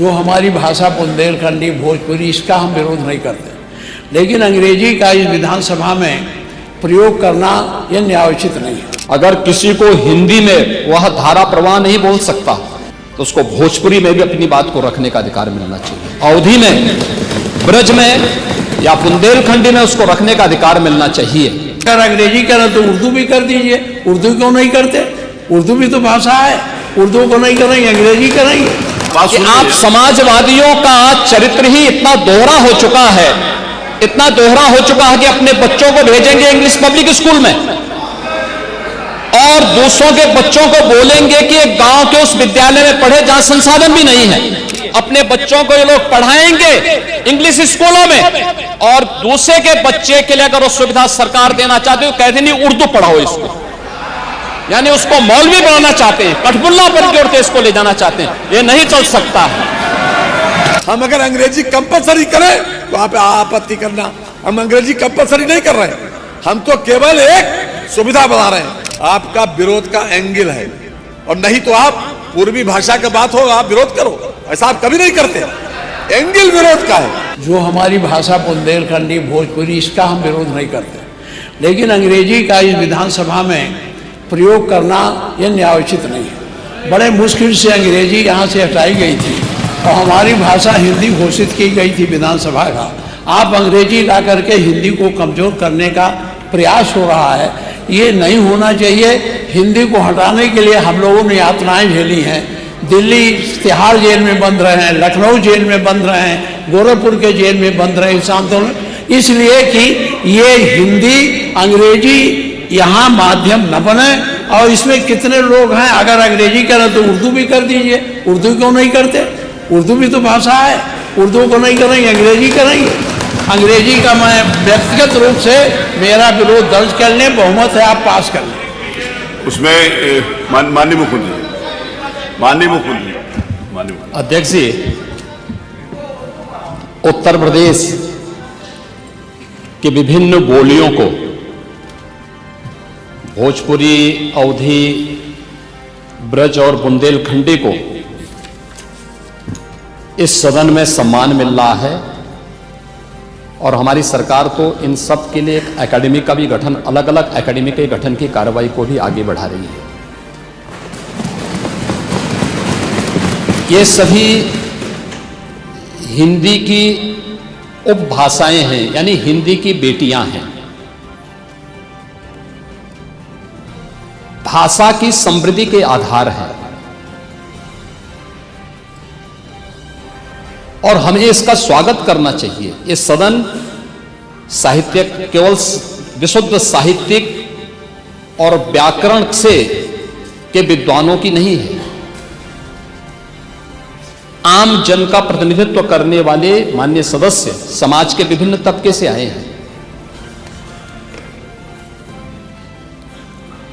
जो हमारी भाषा बुंदेलखंडी भोजपुरी, इसका हम विरोध नहीं करते, लेकिन अंग्रेजी का इस विधानसभा में प्रयोग करना यह न्यायोचित नहीं है। अगर किसी को हिंदी में वह धारा प्रवाह नहीं बोल सकता तो उसको भोजपुरी में भी अपनी बात को रखने का अधिकार मिलना चाहिए। अवधी में, ब्रज में या बुंदेलखंडी में उसको रखने का अधिकार मिलना चाहिए। अगर अंग्रेजी करें तो उर्दू भी कर दीजिए। उर्दू क्यों नहीं करते? उर्दू भी तो भाषा है। उर्दू को नहीं करेंगे, अंग्रेजी करेंगे। कि आप समाजवादियों का चरित्र ही इतना दोहरा हो चुका है, इतना दोहरा हो चुका है कि अपने बच्चों को भेजेंगे इंग्लिश पब्लिक स्कूल में और दूसरों के बच्चों को बोलेंगे कि एक गांव के उस विद्यालय में पढ़े जहां संसाधन भी नहीं है। अपने बच्चों को ये लोग पढ़ाएंगे इंग्लिश स्कूलों में और दूसरे के बच्चे के लिए अगर वो सुविधा सरकार देना चाहते हो, कहते नहीं उर्दू पढ़ाओ इसको, यानी उसको मौलवी बनाना चाहते हैं, कठपुल्ला पर जोड़ते इसको ले जाना चाहते हैं। ये नहीं चल सकता है। हम अगर अंग्रेजी कंपलसरी करें तो आप आपत्ति करना, हम अंग्रेजी कंपलसरी नहीं कर रहे हैं, हम तो केवल एक सुविधा बना रहे हैं। आपका विरोध का एंगल है, और नहीं तो आप पूर्वी भाषा की बात हो आप विरोध करो, ऐसा आप कभी नहीं करते। एंगल विरोध का है। जो हमारी भाषा बुंदेलखंडी भोजपुरी, इसका हम विरोध नहीं करते, लेकिन अंग्रेजी का इस विधानसभा में प्रयोग करना यह न्यायोचित नहीं है। बड़े मुश्किल से अंग्रेजी यहाँ से हटाई गई थी और हमारी भाषा हिंदी घोषित की गई थी विधानसभा का। आप अंग्रेजी ला करके हिंदी को कमज़ोर करने का प्रयास हो रहा है, ये नहीं होना चाहिए। हिंदी को हटाने के लिए हम लोगों ने यातनाएं झेली हैं। दिल्ली तिहाड़ जेल में बंद रहे हैं, लखनऊ जेल में बंद रहे हैं, गोरखपुर के जेल में बंद रहे इस आंदोलन, इसलिए कि ये हिंदी अंग्रेजी यहाँ माध्यम न बने। और इसमें कितने लोग हैं, अगर अंग्रेजी करें तो उर्दू भी कर दीजिए। उर्दू क्यों नहीं करते? उर्दू भी तो भाषा है। उर्दू को नहीं करेंगे, अंग्रेजी करेंगे। अंग्रेजी का मैं व्यक्तिगत रूप से मेरा विरोध दर्ज कर लें, बहुमत है, आप पास कर लें। उसमें माननीय मुख्यमंत्री अध्यक्ष जी, उत्तर प्रदेश के विभिन्न बोलियों को, भोजपुरी, अवधी, ब्रज और बुंदेलखंडी को इस सदन में सम्मान मिल रहा है और हमारी सरकार तो इन सब के लिए एक एकेडमी का भी गठन, अलग अलग एकेडमी के गठन की कार्रवाई को भी आगे बढ़ा रही है। ये सभी हिंदी की उपभाषाएं हैं, यानी हिंदी की बेटियां हैं। भाषा की समृद्धि के आधार है और हमें इसका स्वागत करना चाहिए। ये सदन साहित्य केवल विशुद्ध साहित्यिक और व्याकरण से के विद्वानों की नहीं है, आम जन का प्रतिनिधित्व करने वाले माननीय सदस्य समाज के विभिन्न तबके से आए हैं।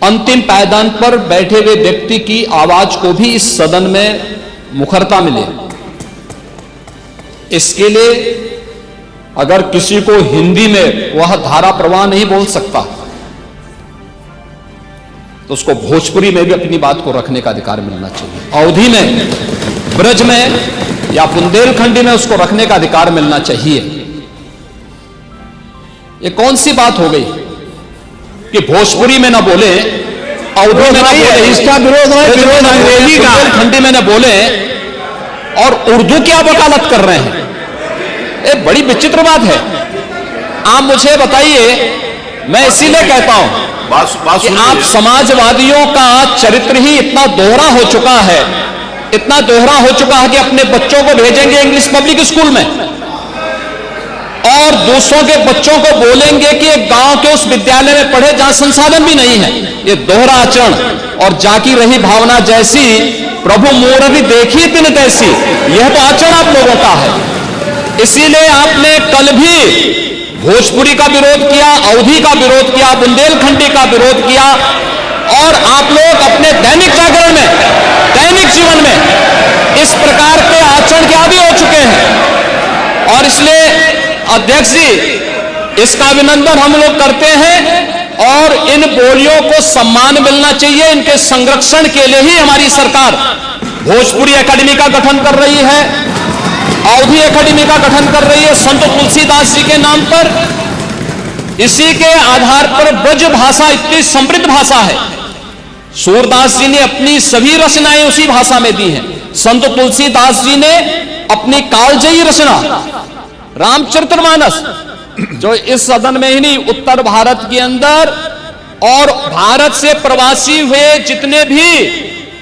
अंतिम पायदान पर बैठे हुए व्यक्ति की आवाज को भी इस सदन में मुखरता मिले, इसके लिए अगर किसी को हिंदी में वह धारा प्रवाह नहीं बोल सकता तो उसको भोजपुरी में भी अपनी बात को रखने का अधिकार मिलना चाहिए। अवधी में, ब्रज में या बुंदेलखंडी में उसको रखने का अधिकार मिलना चाहिए। ये कौन सी बात हो गई कि भोजपुरी में ना बोले, अवधी में ना बोले, इसका विरोध है, विरोध अंग्रेजी का, बुंदेलखंडी में ना बोले और उर्दू की आप वकालत कर रहे हैं। ये बड़ी विचित्र बात है। आप मुझे बताइए, मैं इसीलिए कहता हूं कि आप समाजवादियों का चरित्र ही इतना दोहरा हो चुका है, इतना दोहरा हो चुका है कि अपने बच्चों को भेजेंगे इंग्लिश पब्लिक स्कूल में और दूसरों के बच्चों को बोलेंगे कि एक गांव के उस विद्यालय में पढ़े जहां संसाधन भी नहीं है। ये दोहरा आचरण और जाकी रही भावना जैसी प्रभु मोर भी देखी दिन तैसी, यह तो आचरण आप लोगों का है। इसीलिए आपने कल भी भोजपुरी का विरोध किया, अवधी का विरोध किया, बुंदेलखंडी का विरोध किया और आप लोग अपने दैनिक जागरण में, दैनिक जीवन में इस प्रकार के आचरण के आदी हो चुके हैं। और इसलिए अध्यक्ष जी, इसका अभिनंदन हम लोग करते हैं और इन बोलियों को सम्मान मिलना चाहिए। इनके संरक्षण के लिए ही हमारी सरकार भोजपुरी एकेडमी का गठन कर रही है। अवधी एकेडमी का गठन कर रही है संत तुलसीदास जी के नाम पर। इसी के आधार पर ब्रज भाषा इतनी समृद्ध भाषा है। सूरदास जी ने अपनी सभी रचनाएं उसी भाषा में दी हैं। संत तुलसीदास जी ने अपनी कालजयी रचना रामचरितमानस, जो इस सदन में ही नहीं, उत्तर भारत के अंदर और भारत से प्रवासी हुए जितने भी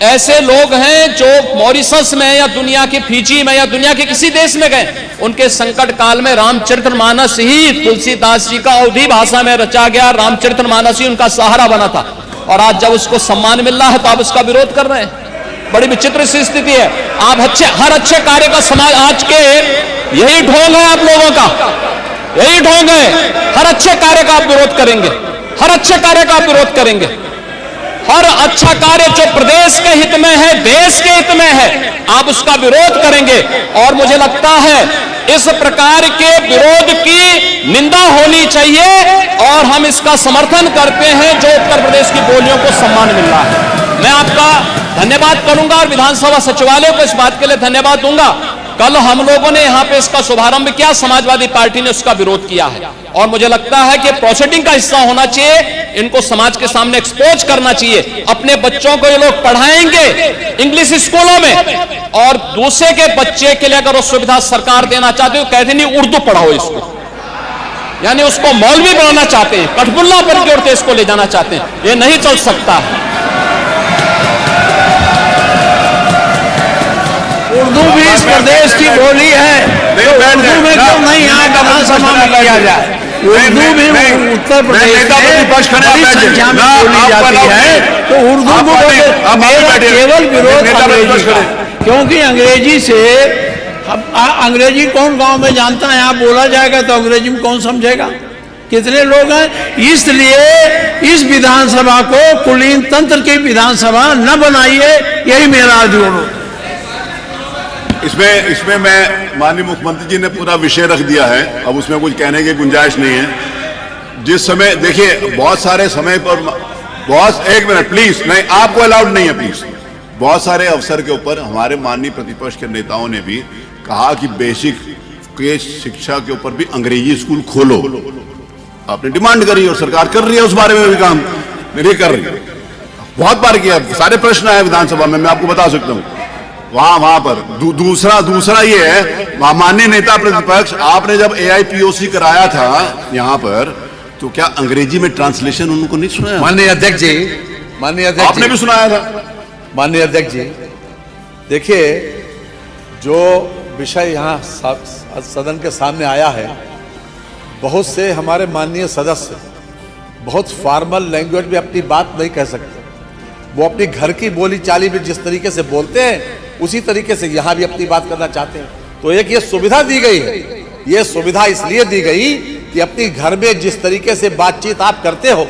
ऐसे लोग हैं जो मॉरिशस में या दुनिया के फिजी में या दुनिया के किसी देश में गए, उनके संकट काल में रामचरितमानस ही तुलसीदास जी का अवधी भाषा में रचा गया रामचरितमानस ही उनका सहारा बना था। और आज जब उसको सम्मान मिल रहा है तो आप उसका विरोध कर रहे हैं। बड़ी विचित्र सी स्थिति है। आप हर अच्छे कार्य का समाज, आज के यही ढोंग है आप लोगों का, यही ढोंग है। हर अच्छे कार्य का आप विरोध करेंगे, हर अच्छे कार्य का आप विरोध करेंगे। हर अच्छा कार्य जो प्रदेश के हित में है, देश के हित में है, आप उसका विरोध करेंगे। और मुझे लगता है इस प्रकार के विरोध की निंदा होनी चाहिए और हम इसका समर्थन करते हैं जो उत्तर प्रदेश की बोलियों को सम्मान मिल रहा है। मैं आपका धन्यवाद करूंगा और विधानसभा सचिवालय को इस बात के लिए धन्यवाद दूंगा। कल हम लोगों ने यहां पे इसका शुभारंभ किया, समाजवादी पार्टी ने उसका विरोध किया है और मुझे लगता है कि प्रोसीडिंग का हिस्सा होना चाहिए। इनको समाज के सामने एक्सपोज करना चाहिए। अपने बच्चों को ये लोग पढ़ाएंगे इंग्लिश स्कूलों में और दूसरे के बच्चे के लिए अगर वो सुविधा सरकार देना चाहते हो, कहते नहीं उर्दू पढ़ाओ इसको, यानी उसको मौलवी बनाना चाहते हैं, कठपुल्ला पर की ओर इसको ले जाना चाहते हैं। ये नहीं चल सकता है। उर्दू भी इस प्रदेश की बोली है, तो उर्दू में क्यों नहीं यहाँ विधानसभा में किया जाए? उर्दू भी उत्तर प्रदेश में बड़ी संख्या में बोली जाती है, तो उर्दू को मेरा केवल विरोध अंग्रेजी का, क्योंकि अंग्रेजी से अंग्रेजी कौन गांव में जानता है? यहाँ बोला जाएगा तो अंग्रेजी में कौन समझेगा? कितने लोग हैं? इसलिए इस विधानसभा को कुलीन तंत्र की विधानसभा न बनाइए, यही मेरा अनुरोध। इसमें मैं माननीय मुख्यमंत्री जी ने पूरा विषय रख दिया है, अब उसमें कुछ कहने की गुंजाइश नहीं है। जिस समय देखिए बहुत सारे समय पर एक मिनट प्लीज, नहीं आपको अलाउड नहीं है प्लीज। बहुत सारे अवसर के ऊपर हमारे माननीय प्रतिपक्ष के नेताओं ने भी कहा कि बेसिक के शिक्षा के ऊपर भी अंग्रेजी स्कूल खोलो। आपने डिमांड करी और सरकार कर रही है उस बारे में भी काम, नहीं कर रही है। बहुत बार किया, सारे प्रश्न आए विधानसभा में, मैं आपको बता सकता हूं वहां पर। दूसरा ये है, माननीय नेता प्रतिपक्ष, आपने जब AIPOC कराया था यहां पर, तो क्या अंग्रेजी में ट्रांसलेशन उनको नहीं सुनाया? माननीय अध्यक्ष जी, माननीय अध्यक्ष, आपने भी सुनाया था। माननीय अध्यक्ष जी, देखिए जो विषय यहाँ सदन के सामने आया है, बहुत से हमारे माननीय सदस्य बहुत फॉर्मल लैंग्वेज में अपनी बात नहीं कह सकते। वो अपनी घर की बोली चाली में जिस तरीके से बोलते हैं उसी तरीके से यहाँ भी अपनी बात करना चाहते हैं। तो एक ये सुविधा दी गई है, ये सुविधा इसलिए दी गई कि अपनी घर में जिस तरीके से बातचीत आप करते हो,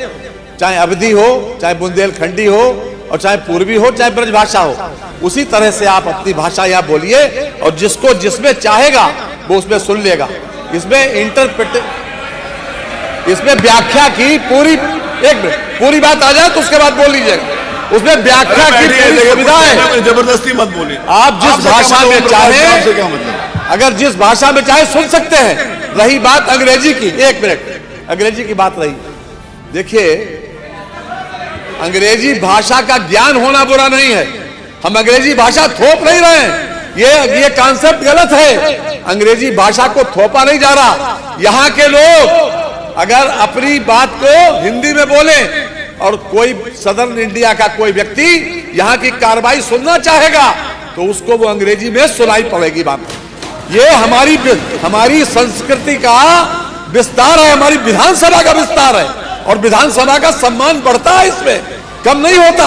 चाहे अवधी हो, चाहे बुंदेलखंडी हो, और चाहे पूर्वी हो, चाहे ब्रजभाषा हो, उसी तरह से आप अपनी भाषा यहाँ बोलिए और जिसको जिसमें चाहेगा वो उसमें सुन लेगा। इसमें व्याख्या की पूरी बात आ जाए तो उसके बाद बोल लीजिएगा। उसमें व्याख्या की पूरी सुविधा है, जबरदस्ती मत बोलिए। आप जिस भाषा में चाहे, अगर जिस भाषा में चाहे सुन सकते हैं। रही बात अंग्रेजी की, एक मिनट, अंग्रेजी की बात रही, देखिए अंग्रेजी भाषा का ज्ञान होना बुरा नहीं है, हम अंग्रेजी भाषा थोप नहीं रहे हैं, ये कॉन्सेप्ट गलत है। अंग्रेजी भाषा को थोपा नहीं जा रहा। यहाँ के लोग अगर अपनी बात को हिंदी में बोले और कोई सदर्न इंडिया का कोई व्यक्ति यहाँ की कार्रवाई सुनना चाहेगा तो उसको वो अंग्रेजी में सुनाई पड़ेगी बात। ये हमारी संस्कृति का विस्तार है, हमारी विधानसभा का विस्तार है और विधानसभा का सम्मान बढ़ता है, इसमें कम नहीं होता।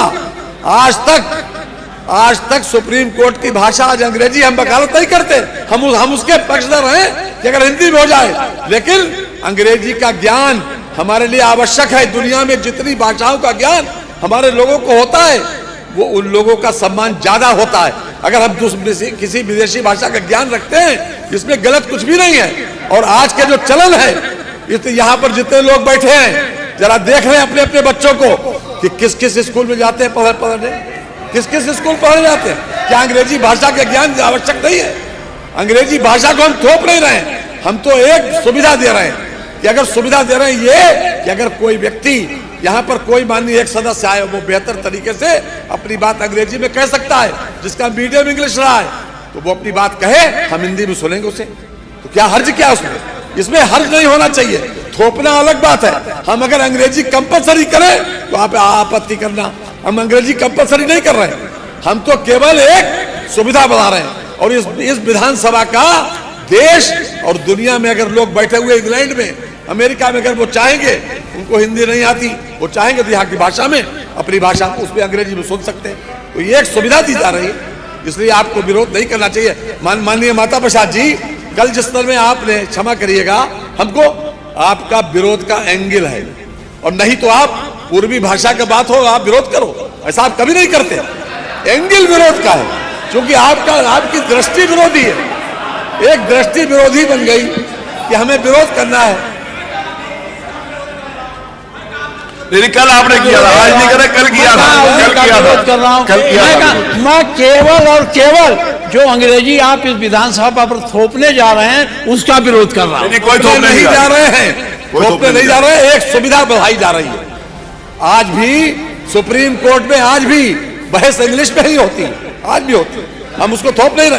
आज तक सुप्रीम कोर्ट की भाषा आज अंग्रेजी, हम वकालत नहीं करते, हम उसके पक्षधर हैं कि अगर हिंदी में हो जाए, लेकिन अंग्रेजी का ज्ञान हमारे लिए आवश्यक है। दुनिया में जितनी भाषाओं का ज्ञान हमारे लोगों को होता है, वो उन लोगों का सम्मान ज्यादा होता है। अगर हम किसी विदेशी भाषा का ज्ञान रखते हैं, इसमें गलत कुछ भी नहीं है। और आज के जो चलन है, यहाँ पर जितने लोग बैठे हैं, जरा देख रहे हैं अपने अपने बच्चों को कि किस किस स्कूल में जाते हैं पढ़ने, किस किस स्कूल पढ़ने जाते हैं। क्या अंग्रेजी भाषा का ज्ञान आवश्यक नहीं है? अंग्रेजी भाषा को हम थोप नहीं रहे हैं, हम तो एक सुविधा दे रहे हैं कि अगर सुविधा दे रहे हैं ये कि अगर कोई व्यक्ति यहाँ पर कोई माननीय एक सदस्य आए वो बेहतर तरीके से अपनी बात अंग्रेजी में कह सकता है, जिसका मीडियम इंग्लिश रहा है तो वो अपनी बात कहे, हम हिंदी में सुनेंगे उसे। तो क्या हर्ज क्या उसमें? इसमें हर्ज नहीं होना चाहिए। थोपना अलग बात है, हम अगर अंग्रेजी कंपलसरी करें तो आप आपत्ति करना। हम अंग्रेजी कंपलसरी नहीं कर रहे, हम तो केवल एक सुविधा बना रहे हैं। और इस विधानसभा का देश और दुनिया में अगर लोग बैठे हुए इंग्लैंड में, अमेरिका में, अगर वो चाहेंगे, उनको हिंदी नहीं आती, वो चाहेंगे तो यहाँ की भाषा में, अपनी भाषा उसमें अंग्रेजी में सुन सकते हैं। तो ये एक सुविधा दी जा रही है, इसलिए आपको विरोध नहीं करना चाहिए। माननीय माता प्रसाद जी, कल जिस तरह में आपने, क्षमा करिएगा, हमको आपका विरोध का एंगल है, और नहीं तो आप पूर्वी भाषा की बात हो आप विरोध करो, ऐसा आप कभी नहीं करते। एंगल विरोध का है, क्योंकि आपकी दृष्टि विरोधी है, एक दृष्टि विरोधी बन गई कि हमें विरोध करना है। लेकिन कल आपने किया था, आज नहीं करा, कल किया था, कल किया था, कर रहा हूं। कल किया था। मैं केवल और केवल जो अंग्रेजी आप इस विधानसभा पर थोपने जा रहे हैं उसका विरोध कर रहा हूं। कोई थोपने नहीं जा रहे हैं, थोपने नहीं जा रहे हैं, एक सुविधा बढ़ाई जा रही है। आज भी सुप्रीम कोर्ट में आज भी बहस इंग्लिश में ही होती है, आज भी होती है, हम उसको थोप नहीं रहे।